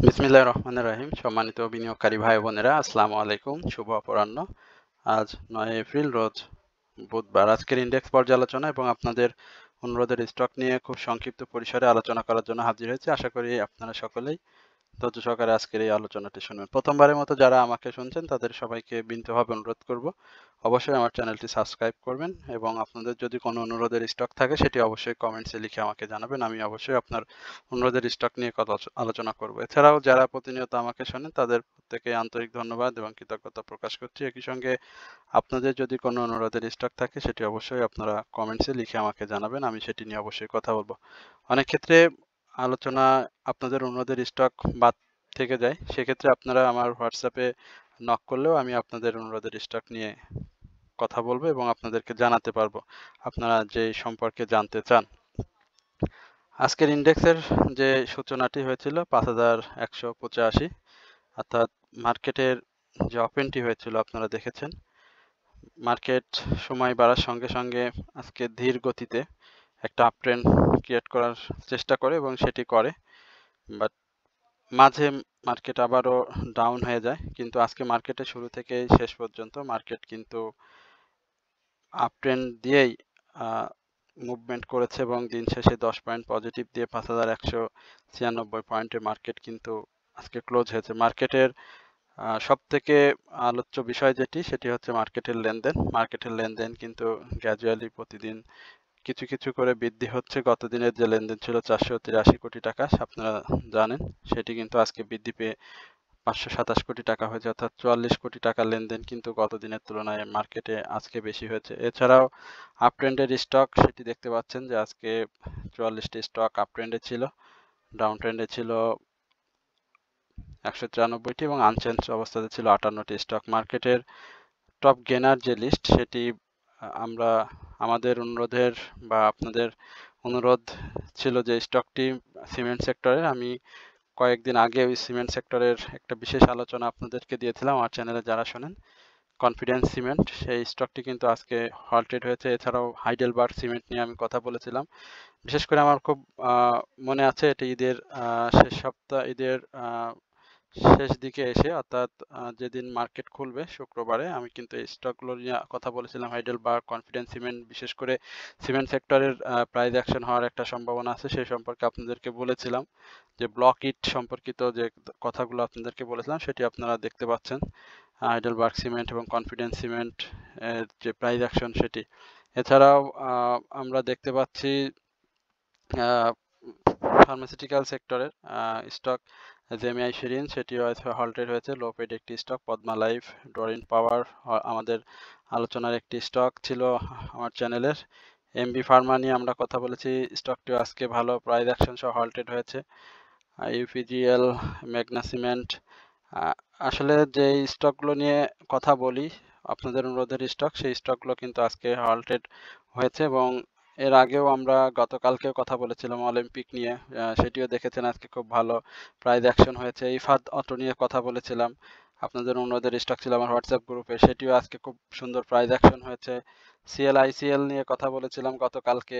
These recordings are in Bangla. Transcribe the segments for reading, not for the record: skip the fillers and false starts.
বিসমিল্লাহির রহমানির রহিম। সম্মানিত বিনিয়োগকারী ভাই বোনেরা, আসসালামু আলাইকুম। শুভ অপরাহ্ন। আজ ৯ এপ্রিল রোজ বুধবার। আজকের ইন্ডেক্স পর্যালোচনা এবং আপনাদের অনুরোধের স্টক নিয়ে খুব সংক্ষিপ্ত পরিসরে আলোচনা করার জন্য হাজির হয়েছি। আশা করি আপনারা সকলেই ধৈর্য সহকারে আজকের এই আলোচনাটি শুনবেন। প্রথমবারের মতো যারা আমাকে শুনছেন তাদের সবাইকে বিনীতভাবে অনুরোধ করব অবশ্যই আমার চ্যানেলটি সাবস্ক্রাইব করবেন এবং আপনাদের যদি কোনো অনুরোধের স্টক থাকে সেটি অবশ্যই কমেন্টসে লিখে আমাকে জানাবেন। আমি অবশ্যই আপনার অনুরোধের স্টক নিয়ে কথা আলোচনা করব। এছাড়াও যারা প্রতিনিয়ত আমাকে শোনেন তাদের প্রত্যেকে আন্তরিক ধন্যবাদ এবং কৃতজ্ঞতা প্রকাশ করছি। একই সঙ্গে আপনাদের যদি কোনো অনুরোধের স্টক থাকে সেটি অবশ্যই আপনারা কমেন্টসে লিখে আমাকে জানাবেন। আমি সেটি নিয়ে অবশ্যই কথা বলবো। অনেক ক্ষেত্রে আলোচনা আপনাদের অনুরোধের স্টক বাদ থেকে যায়, সেক্ষেত্রে আপনারা আমার হোয়াটসঅ্যাপে নক করলেও আমি আপনাদের অনুরোধের স্টক নিয়ে কথা বলবো এবং আপনাদেরকে জানাতে পারবো আপনারা যে সম্পর্কে জানতে চান। আজকের ইন্ডেক্সের যে সূচনাটি হয়েছিল ৫,১৮৫, অর্থাৎ মার্কেটের যে ওপেনটি হয়েছিল আপনারা দেখেছেন। মার্কেট সময় বাড়ার সঙ্গে সঙ্গে আজকে ধীর গতিতে একটা আপ ট্রেন্ড ক্রিয়েট করার চেষ্টা করে এবং সেটি করে, বাট মাঝে মার্কেট আবারও ডাউন হয়ে যায়। কিন্তু আজকে মার্কেটে শুরু থেকে শেষ পর্যন্ত মার্কেট কিন্তু আপ ট্রেন্ড দিয়েই মুভমেন্ট করেছে এবং দিন শেষে 10 পয়েন্ট পজিটিভ দিয়ে ৫,১৯৬ পয়েন্টে মার্কেট কিন্তু আজকে ক্লোজ হয়েছে। মার্কেটের সব থেকে আলোচ্য বিষয় যেটি, সেটি হচ্ছে মার্কেটের লেনদেন। মার্কেটের লেনদেন কিন্তু গ্র্যাজুয়ালি প্রতিদিন কিছু কিছু করে বৃদ্ধি হচ্ছে। গত দিনের যে লেনদেন ছিল 483 কোটি টাকা, আপনারা জানেন, সেটি কিন্তু আজকে বৃদ্ধি পেয়ে 527 কোটি টাকা হয়েছে, অর্থাৎ 44 কোটি টাকার লেনদেন কিন্তু গত দিনের তুলনায় মার্কেটে আজকে বেশি হয়েছে। এছাড়াও আপ ট্রেন্ডের স্টক সেটি দেখতে পাচ্ছেন যে আজকে 44টি স্টক আপ ট্রেন্ডে ছিল, ডাউন ট্রেন্ডে ছিল 193টি এবং আনচেঞ্জ অবস্থাতে ছিল 58টি স্টক। মার্কেটের টপ গেনার যে লিস্ট সেটি আমরা আমাদের অনুরোধের বা আপনাদের অনুরোধ ছিল যে স্টকটি সিমেন্ট সেক্টরের। আমি কয়েকদিন আগে ওই সিমেন্ট সেক্টরের একটা বিশেষ আলোচনা আপনাদেরকে দিয়েছিলাম আমার চ্যানেলে যারা শোনেন। কনফিডেন্স সিমেন্ট, সেই স্টকটি কিন্তু আজকে হল্টেড হয়েছে। এছাড়াও হাইডেলবার্গ সিমেন্ট নিয়ে আমি কথা বলেছিলাম। বিশেষ করে আমার খুব মনে আছে, এটি ঈদের শেষ সপ্তাহ, ঈদের শেষ দিকে এসে, অর্থাৎ যেদিন মার্কেট খুলবে শুক্রবারে, আমি কিন্তু এই স্টকগুলো নিয়ে কথা বলেছিলাম। হাইডেলবার্গ, কনফিডেন্স সিমেন্ট, বিশেষ করে সিমেন্ট সেক্টরের প্রাইস অ্যাকশন হওয়ার একটা সম্ভাবনা আছে, সেই সম্পর্কে আপনাদেরকে বলেছিলাম। যে ব্লক ইট সম্পর্কিত যে কথাগুলো আপনাদেরকে বলেছিলাম সেটি আপনারা দেখতে পাচ্ছেন। হাইডেলবার্গ সিমেন্ট এবং কনফিডেন্স সিমেন্ট এর যে প্রাইস অ্যাকশন সেটি। এছাড়াও আমরা দেখতে পাচ্ছি ফার্মাসিউটিক্যাল সেক্টরের স্টক জেমিআই শিরিন, সেটিও হল্টেড হয়েছে। লো পেড একটি স্টক। পদ্মা লাইফ, ডরিন পাওয়ার আমাদের আলোচনার একটি স্টক ছিল আমার চ্যানেলের। এমবি ফার্মা নিয়ে আমরা কথা বলেছি, স্টকটিও আজকে ভালো প্রাইস অ্যাকশন সহ হল্টেড হয়েছে। ইউপিজিএল, মেঘনা সিমেন্ট, আসলে যে স্টকগুলো নিয়ে কথা বলি আপনাদের অনুরোধের স্টক, সেই স্টকগুলো কিন্তু আজকে হল্টেড হয়েছে এবং এর আগেও আমরা গতকালকেও কথা বলেছিলাম অলিম্পিক নিয়ে, সেটিও দেখেছেন আজকে খুব ভালো প্রাইস অ্যাকশন হয়েছে। ইফাদ অটো নিয়ে কথা বলেছিলাম, আপনাদের অনুরোধের স্টক ছিল আমার হোয়াটসঅ্যাপ গ্রুপে, সেটিও আজকে খুব সুন্দর প্রাইস অ্যাকশন হয়েছে। সিএলআইসিএল নিয়ে কথা বলেছিলাম গতকালকে,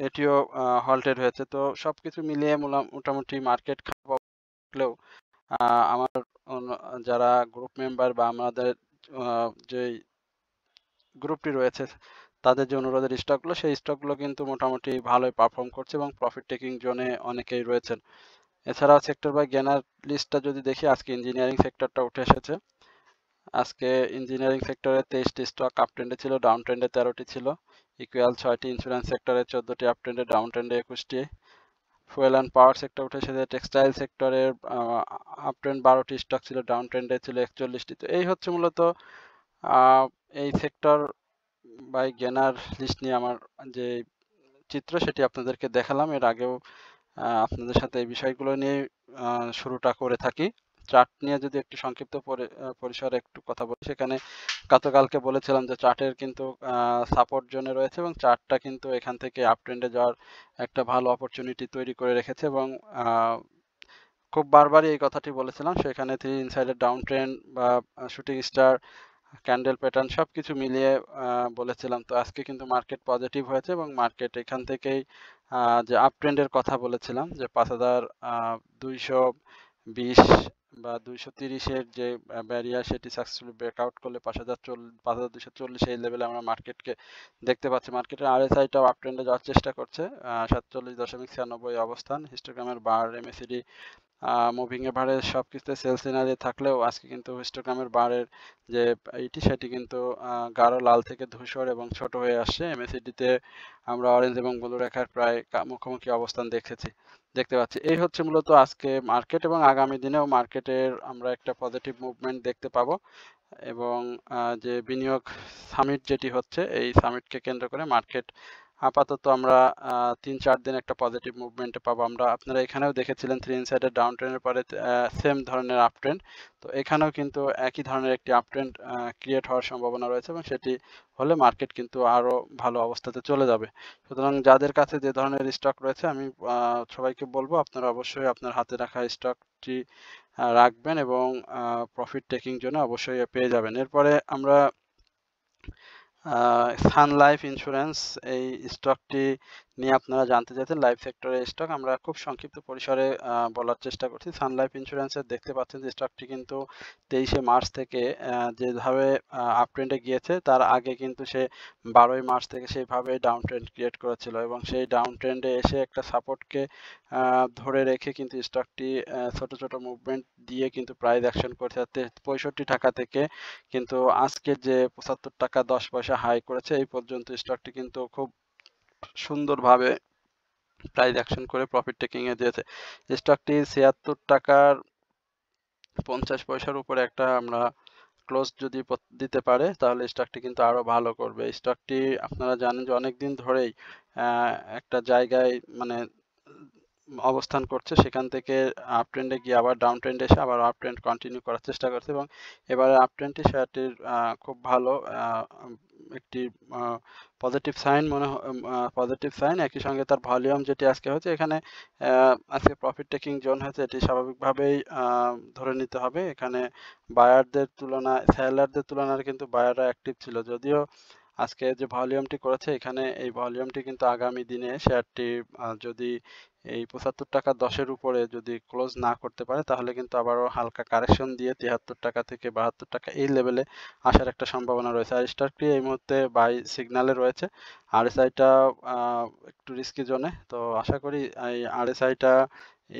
এটিও হল্টেড হয়েছে। তো সবকিছু মিলিয়ে মোটামুটি মার্কেট খারাপ হলেও আমার যারা গ্রুপ মেম্বার বা আমাদের যে গ্রুপটি রয়েছে তাদের যে অনুরোধের স্টকগুলো, সেই স্টকগুলো কিন্তু মোটামুটি ভালোই পারফর্ম করছে এবং প্রফিট টেকিং জোনে অনেকেই রয়েছেন। এছাড়াও সেক্টর বাই গেনার লিস্টটা যদি দেখি, আজকে ইঞ্জিনিয়ারিং সেক্টরটা উঠে এসেছে। আজকে ইঞ্জিনিয়ারিং সেক্টরে 23টি স্টক আপ ট্রেন্ডে ছিল, ডাউন ট্রেন্ডে 13টি ছিল। ইকুয়াল 6টি, ইন্স্যুরেন্স সেক্টরে 14টি আপ ট্রেন্ডে, ডাউন ট্রেন্ডে 21টি। ফুয়েল অ্যান্ড পাওয়ার সেক্টর উঠে এসেছে। টেক্সটাইল সেক্টরের আপ ট্রেন্ড 12টি স্টক ছিল, ডাউন ট্রেন্ডে ছিল 41টি। তো এই হচ্ছে মূলত এই সেক্টর বাই গেনার লিস্ট নিয়ে আমার যে চিত্র সেটি আপনাদেরকে দেখালাম। এর আগেও আপনাদের সাথে এই বিষয়গুলো নিয়ে শুরুটা করে থাকি। চার্ট নিয়ে যদি একটু সংক্ষিপ্ত পরিসরে একটু কথা বলি, সেখানে গতকালকে বলেছিলাম যে চার্টের কিন্তু সাপোর্ট জোনে রয়েছে এবং চার্টটা কিন্তু এখান থেকে আপ ট্রেন্ডে যাওয়ার একটা ভালো অপরচুনিটি তৈরি করে রেখেছে এবং খুব বারবারই এই কথাটি বলেছিলাম। সেখানে 3 ইনসাইডের ডাউন ট্রেন্ড বা শুটিং স্টার ক্যান্ডেল প্যাটার্ন সবকিছু মিলিয়ে বলেছিলাম। তো আজকে কিন্তু মার্কেট পজিটিভ হয়েছে এবং মার্কেট এখান থেকেই যে আপ ট্রেন্ডের কথা বলেছিলাম যে 5220 বা 230-এর যে ব্যারিয়ার সেটি সাকসেসফুলি ব্রেকআউট করলে 5240 এই লেভেলে আমরা মার্কেটকে দেখতে পাচ্ছি। মার্কেটের আরএসআইটাও আপ ট্রেন্ডে যাওয়ার চেষ্টা করছে, 47.96 অবস্থান। হিস্টোগ্রামের বার, এমএসিডি, মুভিং এভারেজ সবকিছুতে সেল সিনারি থাকলেও আজকে কিন্তু হিস্টোগ্রামের বারের যে সেটি কিন্তু গাঢ় লাল থেকে ধূসর এবং ছোট হয়ে আসছে। এমএসিডিতে আমরা অরেঞ্জ এবং ব্লু রেখার প্রায় মুখোমুখি অবস্থান দেখতে পাচ্ছি। এই হচ্ছে মূলত আজকে মার্কেট, এবং আগামী দিনেও মার্কেটের আমরা একটা পজিটিভ মুভমেন্ট দেখতে পাবো। এবং যে বিনিয়োগ সামিট যেটি হচ্ছে, এই সামিটকে কেন্দ্র করে মার্কেট আপাতত আমরা 3-4 দিন একটা পজিটিভ মুভমেন্টে পাবো। আপনারা এখানেও দেখেছিলেন 3 ইনসাইডের ডাউন ট্রেন্ডের পরে সেম ধরনের আপ ট্রেন্ড, তো এখানেও কিন্তু একই ধরনের একটি আপ ট্রেন্ড ক্রিয়েট হওয়ার সম্ভাবনা রয়েছে, এবং সেটি হলে মার্কেট কিন্তু আরো ভালো অবস্থাতে চলে যাবে। সুতরাং যাদের কাছে যে ধরনের স্টক রয়েছে, আমি সবাইকে বলবো আপনারা অবশ্যই আপনার হাতে রাখা স্টকটি রাখবেন এবং প্রফিট টেকিং জন্য অবশ্যই পেয়ে যাবেন। এরপরে আমরা সান লাইফ ইন্স্যুরেন্স, এই স্টকটি নিয়ে আপনারা জানতে চাইছেন। লাইফ সেক্টরের স্টক আমরা খুব সংক্ষিপ্ত পরিসরে বলার চেষ্টা করছি। সান লাইফ ইন্স্যুরেন্সের দেখতে পাচ্ছেন যে স্টকটি কিন্তু 23শে মার্চ থেকে যেভাবে আপ ট্রেন্ডে গিয়েছে, তার আগে কিন্তু সে 12ই মার্চ থেকে সেইভাবে ডাউন ট্রেন্ড ক্রিয়েট করেছিল, এবং সেই ডাউন ট্রেন্ডে এসে একটা সাপোর্টকে ধরে রেখে কিন্তু স্টকটি ছোট ছোট মুভমেন্ট দিয়ে কিন্তু প্রাইস অ্যাকশন করছে 65 টাকা থেকে, কিন্তু আজকের যে 75 টাকা 10 পয়সা হাই করেছে এই পর্যন্ত স্টকটি কিন্তু খুব সুন্দরভাবে প্রাইস অ্যাকশন করে প্রফিট টেকিং এ দিয়েছে। স্টকটি 76 টাকার 50 পয়সার উপরে একটা আমরা ক্লোজ যদি দিতে পারে, তাহলে স্টকটি কিন্তু আরো ভালো করবে। স্টকটি আপনারা জানেন যে অনেকদিন ধরেই একটা জায়গায় মানে অবস্থান করছে, সেখান থেকে আপ ট্রেন্ডে গিয়ে আবার ডাউন ট্রেন্ডে এসে আবার আপ ট্রেন্ড কন্টিনিউ করার চেষ্টা করছে, এবং এবারে আপ ট্রেন্ডটি শেয়ারটির খুব ভালো একটি পজিটিভ সাইন পজিটিভ সাইন। একই সঙ্গে তার ভলিউম যেটি আজকে হয়েছে, এখানে আজকে প্রফিট টেকিং জোন হয়েছে, এটি স্বাভাবিকভাবেই ধরে নিতে হবে। এখানে বায়ারদের তুলনায় সেলারদের তুলনায় কিন্তু বায়াররা অ্যাক্টিভ ছিল, যদিও আজকে যে ভলিউমটি করেছে এখানে এই ভলিউমটি কিন্তু আগামী দিনে শেয়ারটি যদি এই 75 টাকা 10-এর উপরে যদি ক্লোজ না করতে পারে, তাহলে কিন্তু আবারও হালকা কারেকশন দিয়ে 73 টাকা থেকে 72 টাকা এই লেভেলে আসার একটা সম্ভাবনা রয়েছে। আর স্টকটি এই মুহূর্তে বাই সিগন্যালে রয়েছে। আরএসআইটা একটু রিস্কি জোনে, তো আশা করি এই আরএসআইটা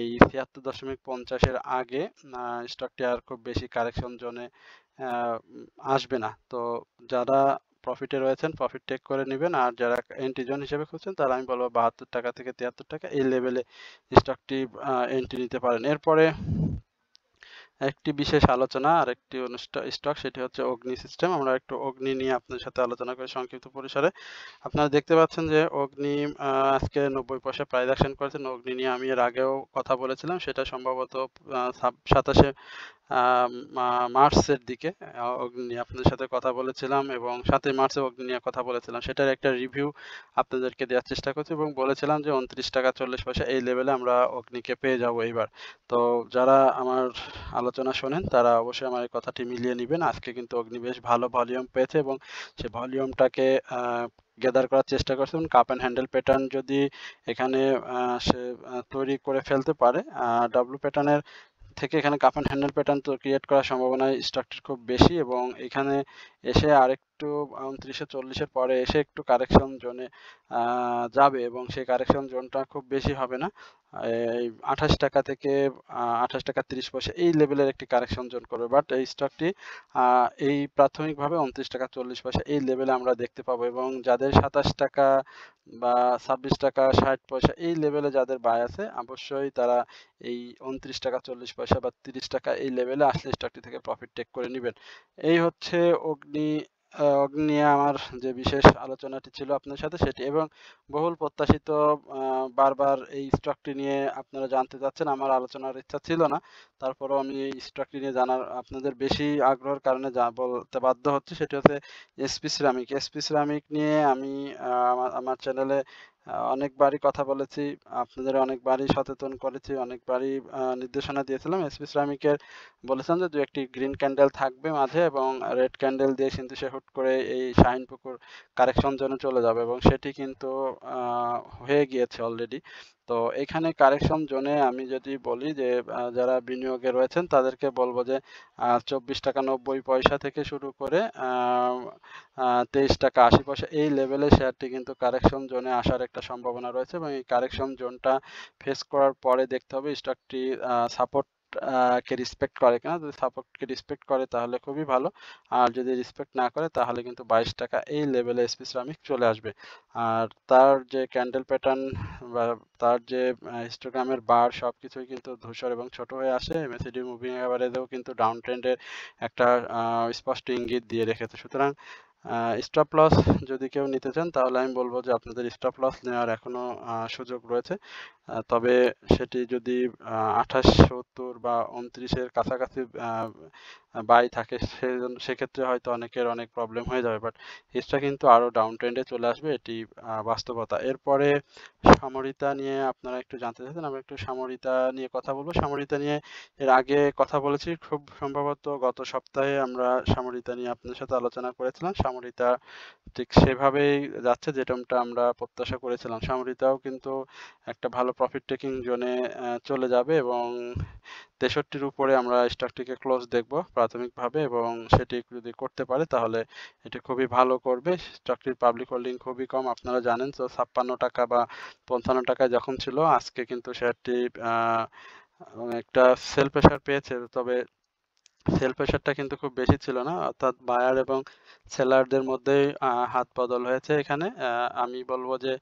এই 76.50-এর আগে স্টকটি আর খুব বেশি কারেকশন জোনে আসবে না। তো যারা প্রফিটে রয়েছেন প্রফিট টেক করে নেবেন, আর যারা এন্ট্রি জোন হিসেবে খুঁজছেন তারা আমি বলবো 72 টাকা থেকে 73 টাকা এই লেভেলে স্টকটি এন্ট্রি নিতে পারেন। এরপরে একটি বিশেষ আলোচনা আর একটি স্টক, সেটি হচ্ছে অগ্নি সিস্টেম। আমরা একটু অগ্নি নিয়ে আপনাদের সাথে আলোচনা করি সংক্ষিপ্ত পরিসরে। আপনারা দেখতে পাচ্ছেন যে অগ্নি আজকে 90 পয়সা প্রাইস অ্যাকশন করেছেন। অগ্নি নিয়ে আমি এর আগেও কথা বলেছিলাম, সেটা সম্ভবত 27 মার্চের দিকে অগ্নি আপনাদের সাথে কথা বলেছিলাম, এবং 7 মার্চে অগ্নি নিয়ে কথা বলেছিলাম। সেটার একটা রিভিউ আপনাদেরকে দেওয়ার চেষ্টা করছি, এবং বলেছিলাম যে 29 টাকা 40 পয়সা এই লেভেলে আমরা অগ্নিকে পেয়ে যাব এইবার। তো যারা আমার আলোচনা শোনেন তারা অবশ্যই আমার এই কথাটি মিলিয়ে নেবেন। আজকে কিন্তু অগ্নি বেশ ভালো ভলিউম পেয়েছে, এবং সে ভলিউমটাকে গ্যাদার করার চেষ্টা করছে, এবং কাপ অ্যান্ড হ্যান্ডেল প্যাটার্ন যদি এখানে সে তৈরি করে ফেলতে পারে, ডাব্লু প্যাটার্নের থেকে এখানে কাপ অ্যান্ড হ্যান্ডেল প্যাটার্ন তো ক্রিয়েট করার সম্ভাবনা স্টকটির খুব বেশি, এবং এখানে এসে আরেকটু 2940-এর পরে এসে একটু কারেকশন জোনে যাবে, এবং সেই কারেকশন জোনটা খুব বেশি হবে না, এই 28 টাকা থেকে 28 টাকা 30 পয়সা এই লেভেলের একটি কারেকশন জোন করবে। বাট এই স্টকটি এই প্রাথমিকভাবে 29 টাকা 40 পয়সা এই লেভেলে আমরা দেখতে পাবো, এবং যাদের 27 টাকা বা 26 টাকা 60 পয়সা এই লেভেলে যাদের বাই আছে, অবশ্যই তারা এই 29 টাকা 40 পয়সা বা 30 টাকা এই লেভেলে আসলে স্টকটি থেকে প্রফিট টেক করে নেবেন। এই হচ্ছে অগ্নি নিয়ে আমার যে বিশেষ আলোচনাটি ছিল আপনার সাথে সেটি, এবং বহুল প্রত্যাশিত বারবার এই স্টকটি নিয়ে আপনারা জানতে চাচ্ছেন। আমার আলোচনার ইচ্ছা ছিল না, তারপরেও আমি এই স্টকটি নিয়ে জানার আপনাদের বেশি আগ্রহের কারণে যা বলতে বাধ্য হচ্ছে, সেটি হচ্ছে এসপি সিরামিক। এসপি সিরামিক নিয়ে আমি আমার চ্যানেলে অনেকবারই কথা বলেছি, আপনাদের অনেকবারই সচেতন করেছি, অনেকবারই নির্দেশনা দিয়েছিলাম। এসপি শ্রমিকের বলেছেন যে ২-১টি গ্রিন ক্যান্ডেল থাকবে মাঝে এবং রেড ক্যান্ডেল দিয়ে কিন্তু সে হুট করে এই শাহিনপুকুর কারেকশন জোনে চলে যাবে এবং সেটি কিন্তু হয়ে গিয়েছে অলরেডি। তো এখানে কারেকশন জোনে আমি যদি বলি যে যারা বিনিয়োগে রয়েছেন তাদেরকে বলবো যে 24.90 টাকা থেকে শুরু করে 23 টাকা 80 পয়সা এই লেভেলে শেয়ারটি কিন্তু কারেকশন জোনে আসার একটা সম্ভাবনা রয়েছে এবং এই কারেকশন জোনটা ফেস করার পরে দেখতে হবে স্টকটি সাপোর্ট কে রেসপেক্ট করে কিনা। যদি সাপোর্টকে রেসপেক্ট করে তাহলে খুবই ভালো, আর যদি রেসপেক্ট না করে তাহলে কিন্তু 22 টাকা এই লেভেলে এসপি শ্রমিক চলে আসবে। আর তার যে ক্যান্ডেল প্যাটার্ন বা তার যে হিস্টোগ্রামের বার সবকিছুই কিন্তু ধূসর এবং ছোট হয়ে আসে। এমএসিডি মুভিং অ্যাভারেজেও কিন্তু ডাউন ট্রেন্ডের একটা স্পষ্ট ইঙ্গিত দিয়ে রেখেছে। সুতরাং স্টপ লস যদি কেউ নিতে চান তাহলে আমি বলবো যে আপনাদের স্টপ লস নেওয়ার এখনো সুযোগ রয়েছে। তবে সেটি যদি 28.70 বা 29-এর কাছাকাছি বাই থাকে সেক্ষেত্রে হয়তো অনেকের অনেক প্রবলেম হয়ে যাবে, বাট হিস্ট্রা কিন্তু আরো ডাউন ট্রেন্ডে চলে আসবে, এটি বাস্তবতা। এরপরে সামরিতা নিয়ে আপনারা একটু জানতে চাইছেন, আমরা একটু সামরিতা নিয়ে কথা বলবো। সামরিতা নিয়ে এর আগে কথা বলেছি, খুব সম্ভবত গত সপ্তাহে আমরা সামরিতা নিয়ে আপনাদের সাথে আলোচনা করেছিলাম। সামরিতা ঠিক সেভাবেই যাচ্ছে যেরকমটা আমরা প্রত্যাশা করেছিলাম। সামরিতাও কিন্তু একটা ভালো প্রফিট টেকিং জোনে চলে যাবে এবং 63-র উপরে আমরা স্টকটিকে ক্লোজ দেখব প্রাথমিকভাবে এবং সেটি যদি করতে পারে তাহলে এটি খুবই ভালো করবে। স্টকটির পাবলিক হোল্ডিং খুবই কম, আপনারা জানেন। তো 56 টাকা বা 55 টাকায় যখন ছিল আজকে কিন্তু শেয়ারটি একটা সেল প্রেসার পেয়েছে, তবে সেল প্রেসারটা কিন্তু খুব বেশি ছিল না, অর্থাৎ বায়ার এবং সেলারদের মধ্যেই হাত বদল হয়েছে এখানে। আমি বলবো যে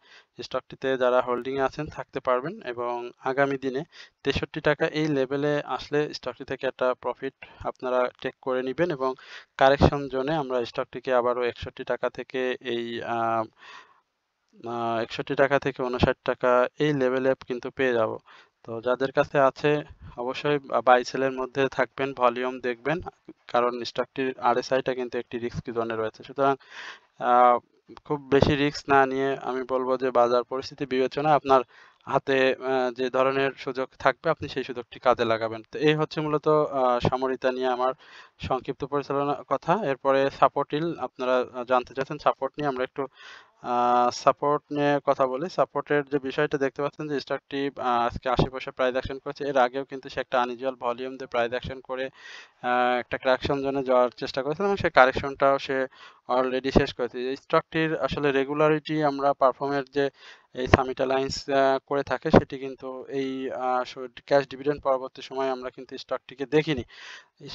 স্টকটিতে যারা হোল্ডিং এ আছেন থাকতে পারবেন এবং আগামী দিনে 63 টাকা এই লেভেলে আসলে স্টকটি থেকে একটা প্রফিট আপনারা টেক করে নেবেন এবং কারেকশন জোনে আমরা স্টকটিকে আবারও 61 টাকা থেকে এই 61 টাকা থেকে 59 টাকা এই লেভেলে কিন্তু পেয়ে যাব। তো যাদের কাছে আছে অবশ্যই বাই সেলের মধ্যে থাকবেন, ভলিউম দেখবেন, কারণ স্টকটির আরএসআইটা কিন্তু একটি রিস্কি জোনে রয়েছে। সুতরাং আহ, খুব বেশি রিস্ক না নিয়ে আমি বলবো যে বাজার পরিস্থিতি বিবেচনায় আপনার হাতে যে ধরনের সুযোগ থাকবে আপনি সেই সুযোগটি কাজে লাগাবেন। তো এই হচ্ছে মূলত সামরিতা নিয়ে আমার সংক্ষিপ্ত পরিচালনা কথা। এরপরে সাপোর্টিল আপনারা জানতে চাচ্ছেন, সাপোর্ট নিয়ে আমরা একটু সাপোর্ট নিয়ে কথা বলি। সাপোর্টের যে বিষয়টা দেখতে পাচ্ছেন যে স্টকটি আজকে 80 পয়সা প্রাইস অ্যাকশন করেছে। এর আগেও কিন্তু সে একটা আনইউজুয়াল ভলিউম দিয়ে প্রাইস অ্যাকশন করে একটা কারেকশন জোনে যাওয়ার চেষ্টা করেছিল এবং সেই কারেকশনটাও সে অলরেডি শেষ করেছে। এই স্টকটির আসলে রেগুলারিটি আমরা পারফর্মের যে এই সামিট অ্যালায়েন্স করে থাকে সেটি কিন্তু এই ক্যাশ ডিভিডেন্ড পরবর্তী সময়ে আমরা কিন্তু স্টকটিকে দেখিনি।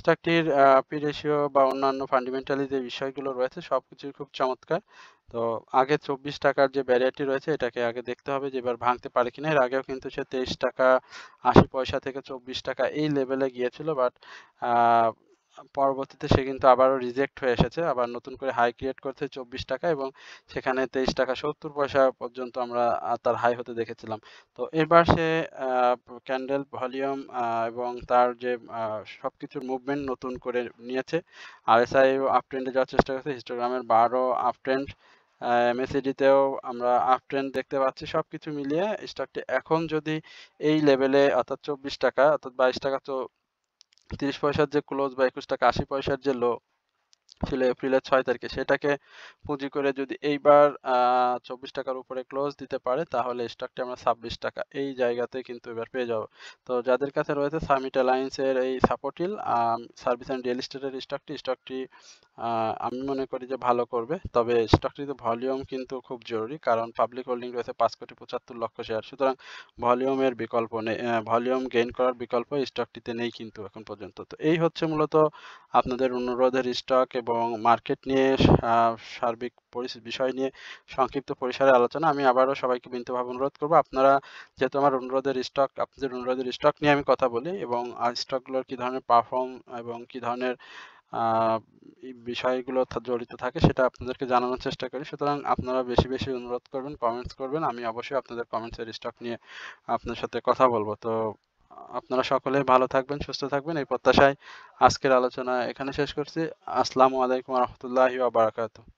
স্টকটির পি রেশিও বা অন্যান্য ফান্ডামেন্টালি যে বিষয়গুলো রয়েছে সবকিছুই খুব চমৎকার। তো আগে 24 টাকার যে ব্যারিয়ারটি রয়েছে এটাকে আগে দেখতে হবে যে এবার ভাঙতে পারে কিনা। এর আগেও কিন্তু সে 23 টাকা 80 পয়সা থেকে 24 টাকা এই লেভেলে গিয়েছিল, বাট পরবর্তীতে সে কিন্তু আবারও রিজেক্ট হয়ে এসেছে, আবার নতুন করে হাই ক্রিয়েট করছে 24 টাকা এবং সেখানে 23 টাকা 70 পয়সা পর্যন্ত আমরা তার হাই হতে দেখেছিলাম। তো এবার সে ক্যান্ডেল ভলিউম এবং তার যে সবকিছুর মুভমেন্ট নতুন করে নিয়েছে। আরএসআই আপ ট্রেন্ডে যাওয়ার চেষ্টা করছে, হিস্টোগ্রামের বারও আপ ট্রেন্ড, এমএসিডিতেও আমরা আপ ট্রেন্ড দেখতে পাচ্ছি। সবকিছু মিলিয়ে স্টকটি এখন যদি এই লেভেলে অর্থাৎ 24 টাকা অর্থাৎ 22 টাকা 30 পয়সার যে ক্লোজ বা 21 টাকা 80 পয়সার যে লো ছিল এপ্রিলের 6 তারিখে সেটাকে পুঁজি করে যদি এইবার 24 টাকার উপরে ক্লোজ দিতে পারে তাহলে স্টকটি আমরা 26 টাকা এই জায়গাতে কিন্তু এবার পেয়ে যাব। তো যাদের কাছে রয়েছে সামিট অ্যালায়েন্সের এই সাপোর্টিল সার্ভিস অ্যান্ড রিয়েল এস্টেটের স্টকটি আমি মনে করি যে ভালো করবে, তবে স্টকটিতে ভলিউম কিন্তু খুব জরুরি, কারণ পাবলিক হোল্ডিং রয়েছে 5,75,00,000 শেয়ার। সুতরাং ভলিউমের বিকল্প নেই, ভলিউম গেইন করার বিকল্প স্টকটিতে নেই কিন্তু এখন পর্যন্ত। তো এই হচ্ছে মূলত আপনাদের অনুরোধের স্টক এবং মার্কেট নিয়ে সার্বিক বিষয় নিয়ে সংক্ষিপ্ত পরিসরে আলোচনা। আমি আবারও সবাইকে বিনীতভাবে অনুরোধ করব আপনারা যেহেতু আমার আপনাদের অনুরোধের স্টক নিয়ে আমি কথা বলি এবং স্টকগুলোর কি ধরনের পারফর্ম এবং কি ধরনের এই বিষয়গুলো জড়িত থাকে সেটা আপনাদেরকে জানানোর চেষ্টা করি। সুতরাং আপনারা বেশি বেশি অনুরোধ করবেন, কমেন্টস করবেন, আমি অবশ্যই আপনাদের কমেন্টসের স্টক নিয়ে আপনার সাথে কথা বলবো। তো আপনারা সকলে ভালো থাকবেন, সুস্থ থাকবেন এই প্রত্যাশায় আজকের আলোচনা এখানে শেষ করছি। আসসালামু আলাইকুম রহমতুল্লাহি ওয়া বারাকাতুহু।